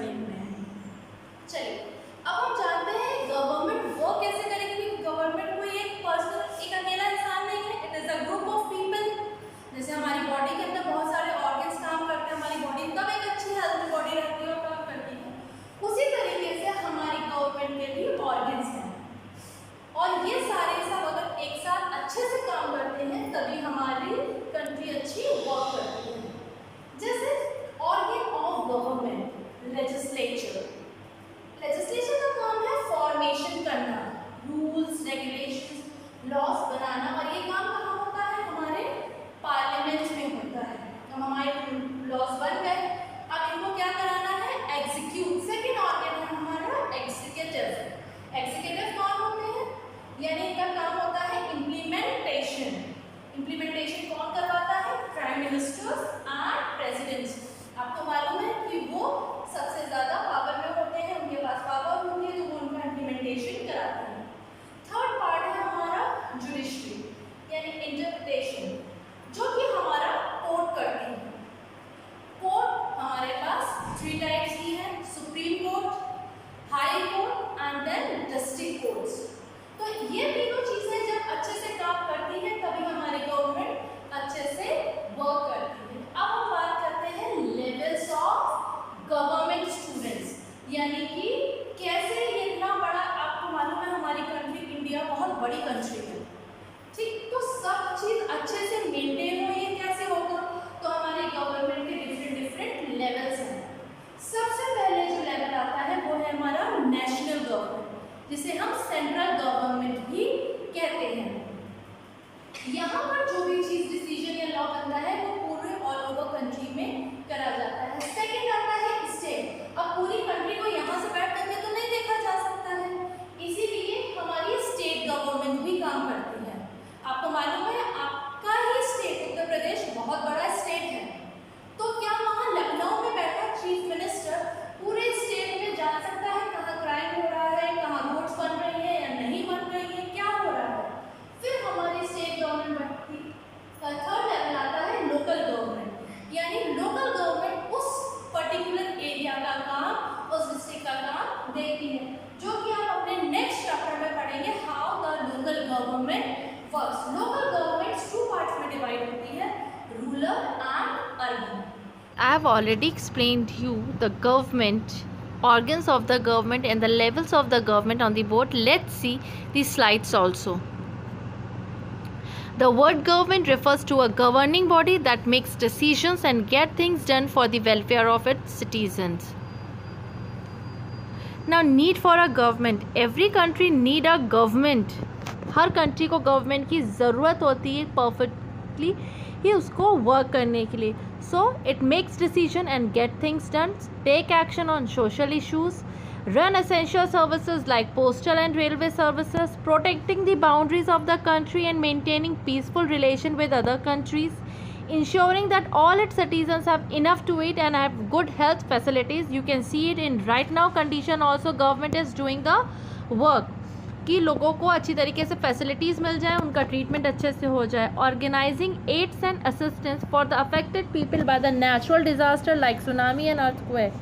बने हुए हैं। चलिए अब हम जानते हैं गवर्नमेंट वो कैसे करेगी। गवर्नमेंट कोई एक पर्सन, एक अकेला इंसान नहीं है, it is a group of people. जैसे हमारी बॉडी के अंदर बहुत सारे ऑर्गन्स काम करते हैं, हमारी बॉडी तब एक अच्छी हेल्थ बॉडी रहती है और काम करती है, उसी तरीके से हमारी गवर्नमेंट के भी ऑर्गन्स हैं और ये सारे सब अगर एक साथ अच्छे से काम करते हैं तभी हमारी कंट्री अच्छी वर्क करती है। जैसे organ of government, legislature. Legislature का काम है फॉर्मेशन करना, रूल्स रेगुलेशंस लॉज बनाना, और ये काम कहाँ होता है, हमारे पार्लियामेंट में होता है। तो हमारे लॉज बन गए, अब इनको क्या कराना है, एग्जीक्यूट। सेकेंड ऑर्गन है हमारा एग्जीक्यूटिव। एग्जीक्यूटिव कौन होते हैं, यानी इनका काम होता है इम्प्लीमेंटेशन। इम्प्लीमेंटेशन कौन करवाता है, प्राइम मिनिस्टर्स एंड प्रेसिडेंट्स। आपको मालूम है कि वो सबसे ज्यादा पावर में होते हैं, उनके पास पावर होती है, तो वो उनका इम्प्लीमेंटेशन कराते हैं। थर्ड पार्ट है हमारा जुडिशरी, यानी इंटरप्रिटेशन, जो कि हमारा कोर्ट करती है। कोर्ट हमारे पास 3 टाइप्स की है, supreme court, high court and then district courts. तो ये तीनों चीजें जब अच्छे से काम करती हैं तभी हमारी गवर्नमेंट अच्छे से वर्क करती है। अब हम बात करते हैं लेवल्स ऑफ गवर्नमेंट स्टूडेंट्स, यानी कि कैसे ये इतना बड़ा, आपको मालूम है हमारी कंट्री इंडिया बहुत बड़ी कंट्री है, ठीक, तो सब चीज अच्छे से मेंटेन हो, ये कैसे होगा, तो हमारी गवर्नमेंट के डिफरेंट लेवल्स हैं। सबसे पहले जो लेवल आता है वो है हमारा नेशनल गवर्नमेंट, जिसे हम सेंट्रल गवर्नमेंट भी कहते हैं। यहाँ पर जो भी चीज डिसीजन या लॉ बनता है वो पूरे ऑल ओवर कंट्री में करा जाता है। सेकंड आता है स्टेट। अब पूरी कंट्री को यहाँ से बैठ करके तो नहीं देखा जा सकता है, इसीलिए हमारी स्टेट गवर्नमेंट भी काम करती है। आपको मालूम है आपका ही स्टेट उत्तर प्रदेश बहुत बड़ा स्टेट है, तो क्या वहाँ लखनऊ में बैठा चीफ मिनिस्टर पूरे स्टेट में जान सकता है कहाँ क्राइम हो रहा है, कहाँ रोड्स बन रही है या नहीं बन रही है, क्या हो रहा है? फिर हमारी स्टेट गवर्नमेंट बनती है। थर्ड लेवल आता है लोकल गवर्नमेंट, यानी लोकल गवर्नमेंट उस पर्टिकुलर एरिया का काम, उस डिस्ट्रिक्ट का काम देखती है, जो कि आप अपने नेक्स्ट चैप्टर में पढ़ेंगे, how the local government works. Local government 2 parts में डिवाइड होती है, rural and urban. I have already explained you the government, organs of the government and the levels of the government on the board. Let's see the slides also. The word government refers to a governing body that makes decisions and get things done for the welfare of its citizens. Now, need for a government. Every country need a government. Her country को government की ज़रूरत होती है perfectly ही उसको work करने के लिए. So it makes decision and get things done, take action on social issues, run essential services like postal and railway services, protecting the boundaries of the country and maintaining peaceful relation with other countries, ensuring that all its citizens have enough to eat and have good health facilities. You can see it in right now condition also government is doing the work कि लोगों को अच्छी तरीके से facilities मिल जाए, उनका treatment अच्छे से हो जाए. Organising aids and assistance for the affected people by the natural disaster like tsunami and earthquake.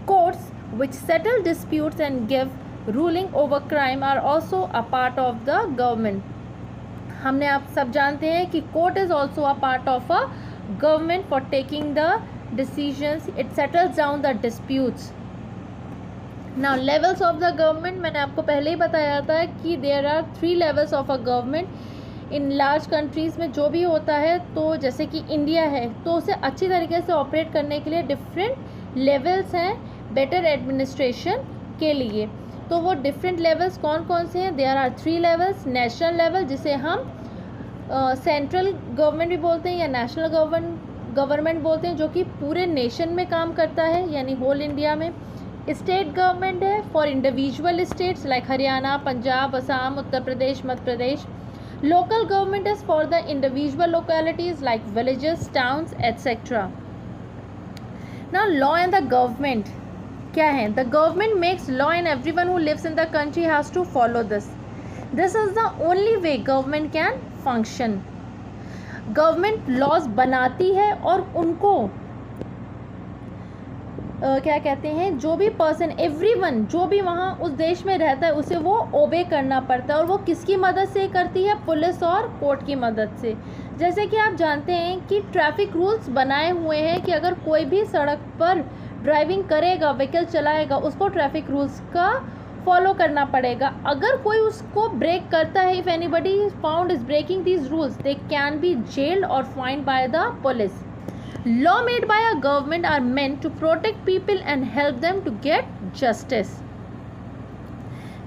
Courts which settle disputes and give ruling over crime are also a part of the government. हमने आप सब जानते हैं कि court is also a part of a government for taking the decisions. It settles down the disputes. Now levels of the government, मैंने आपको पहले ही बताया था कि there are 3 levels of a government in large countries में जो भी होता है, तो जैसे कि इंडिया है तो उसे अच्छी तरीके से ऑपरेट करने के लिए डिफरेंट लेवल्स हैं बेटर एडमिनिस्ट्रेशन के लिए. तो वो डिफरेंट लेवल्स कौन कौन से हैं? there are 3 levels. National level जिसे हम सेंट्रल गवर्नमेंट भी बोलते हैं या नेशनल गवर्नमेंट बोलते हैं, जो कि पूरे नेशन में काम करता है यानी होल इंडिया में. स्टेट गवर्नमेंट है for individual states like Haryana, Punjab, Assam, Uttar Pradesh, Madhya Pradesh. Local government is for the individual localities like villages, towns etcetera. Now law and the government क्या है? The government makes law and everyone who lives in the country has to follow this. This is the only way government can function. Government laws बनाती है और उनको क्या कहते हैं, जो भी पर्सन, एवरीवन जो भी वहाँ उस देश में रहता है उसे वो ओबे करना पड़ता है। और वो किसकी मदद से करती है? पुलिस और कोर्ट की मदद से। जैसे कि आप जानते हैं कि ट्रैफिक रूल्स बनाए हुए हैं कि अगर कोई भी सड़क पर ड्राइविंग करेगा, व्हीकल चलाएगा, उसको ट्रैफिक रूल्स का फॉलो करना पड़ेगा। अगर कोई उसको ब्रेक करता है, if anybody is found is breaking these rules, they can be jailed और fined by the police. Law made by a government are meant to protect people and help them to get justice.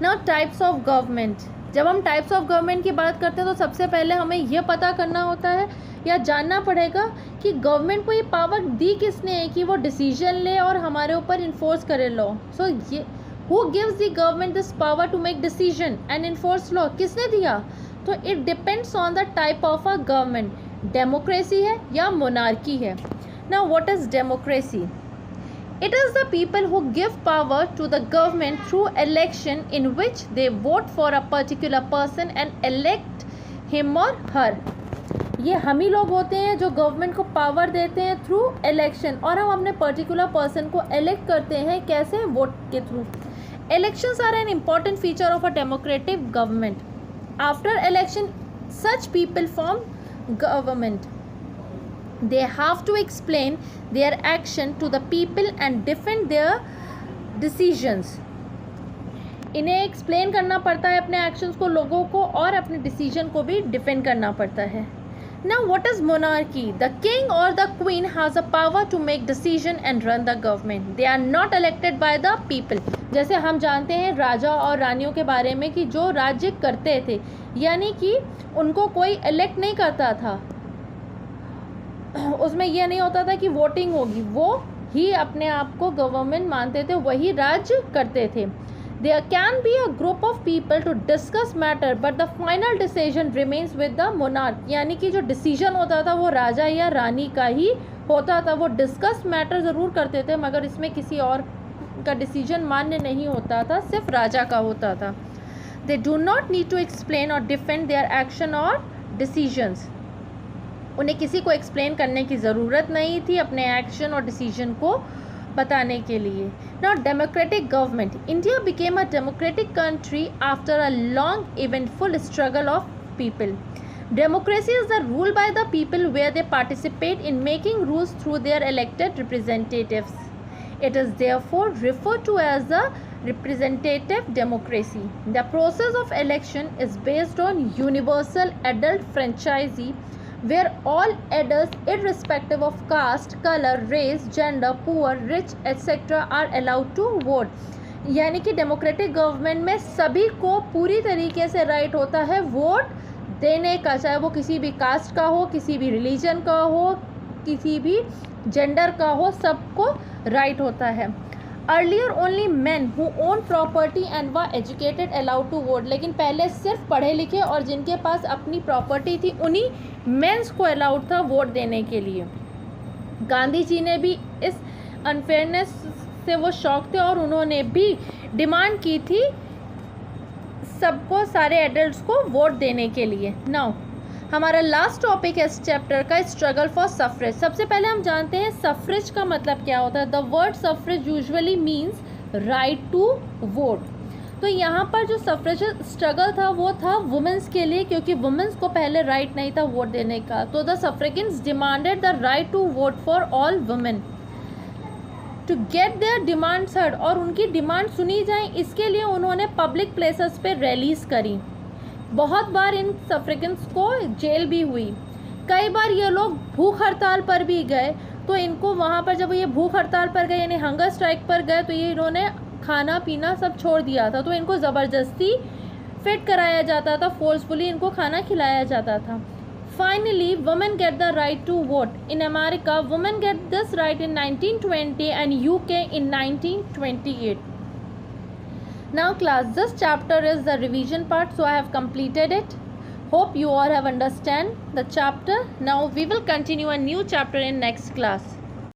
Now types of government. जब हम types of government की बात करते हैं तो सबसे पहले हमें यह पता करना होता है या जानना पड़ेगा कि गवर्नमेंट को ये पावर दी किसने है कि वो डिसीजन ले और हमारे ऊपर इन्फोर्स करे लॉ। सो ये who gives the government this power to make decision and enforce law, किसने दिया? तो it depends on the type of a government, democracy है या मोनार्की है। Now what is democracy? It is the people who give power to the government through election in which they vote for a particular person and elect him or her. ये हम ही लोग होते हैं जो government को power देते हैं through election, और हम अपने पर्टिकुलर पर्सन को इलेक्ट करते हैं कैसे? वोट के through. Elections are an important feature of a democratic government. After election, such people form government. They have to explain their action to the people and defend their decisions. इन्हें explain करना पड़ता है अपने actions को लोगों को, और अपने डिसीजन को भी डिफेंड करना पड़ता है। Now what is monarchy? The king or the queen has a power to make decision and run the government. They are not elected by the people. जैसे हम जानते हैं राजा और रानियों के बारे में कि जो राज्य करते थे, यानी कि उनको कोई इलेक्ट नहीं करता था, उसमें यह नहीं होता था कि वोटिंग होगी, वो ही अपने आप को गवर्नमेंट मानते थे, वही राज्य करते थे। There can be a group of people to discuss matter, but the final decision remains with the monarch. यानी कि जो डिसीजन होता था वो राजा या रानी का ही होता था। वो डिस्कस मैटर ज़रूर करते थे, मगर इसमें किसी और का डिसीजन मान्य नहीं होता था, सिर्फ राजा का होता था। They do not need to explain or defend their action or decisions. उन्हें किसी को एक्सप्लेन करने की ज़रूरत नहीं थी अपने एक्शन और डिसीजन को बताने के लिए। Now democratic government. India became a democratic country after a long eventful struggle of people. Democracy is the rule by the people where they participate in making rules through their elected representatives. It is therefore referred to as the representative democracy. The process of election is based on universal adult franchise where all adults irrespective of caste, color, race, gender, poor, rich, etc. are allowed to vote. यानी कि democratic government में सभी को पूरी तरीके से right होता है वोट देने का, चाहे वो किसी भी कास्ट का हो, किसी भी रिलीजन का हो, किसी भी जेंडर का हो, सबको राइट होता है। Earlier only man who own property and were educated allowed to vote. लेकिन पहले सिर्फ पढ़े लिखे और जिनके पास अपनी प्रॉपर्टी थी उन्हीं मेंस को अलाउड था वोट देने के लिए। गांधी जी ने भी इस अनफेयरनेस से वो शौक थे और उन्होंने भी डिमांड की थी सबको, सारे एडल्ट्स को वोट देने के लिए। नाउ हमारा लास्ट टॉपिक है इस चैप्टर का, स्ट्रगल फॉर सफरेज। सबसे पहले हम जानते हैं सफरेज का मतलब क्या होता है। The word suffrage usually means right to vote. तो यहाँ पर जो सफरेज स्ट्रगल था वो था वुमेंस के लिए, क्योंकि वुमेंस को पहले राइट नहीं था वोट देने का। तो the suffragettes demanded the right to vote for all women to get their demands heard, और उनकी डिमांड सुनी जाए इसके लिए उन्होंने पब्लिक प्लेसेस पे रैलीज करी। बहुत बार इन सफ्रेगेंट्स को जेल भी हुई, कई बार ये लोग भूख हड़ताल पर भी गए। तो इनको वहाँ पर जब ये भूख हड़ताल पर गए यानी हंगर स्ट्राइक पर गए तो ये इन्होंने खाना पीना सब छोड़ दिया था। तो इनको ज़बरदस्ती फिट कराया जाता था, फोर्सफुली इनको खाना खिलाया जाता था। Finally women get the right to vote in America. Women get this right in 1920 and UK in 1928. Now class, this chapter is the revision part, so I have completed it. Hope you all have understand the chapter. Now we will continue a new chapter in next class.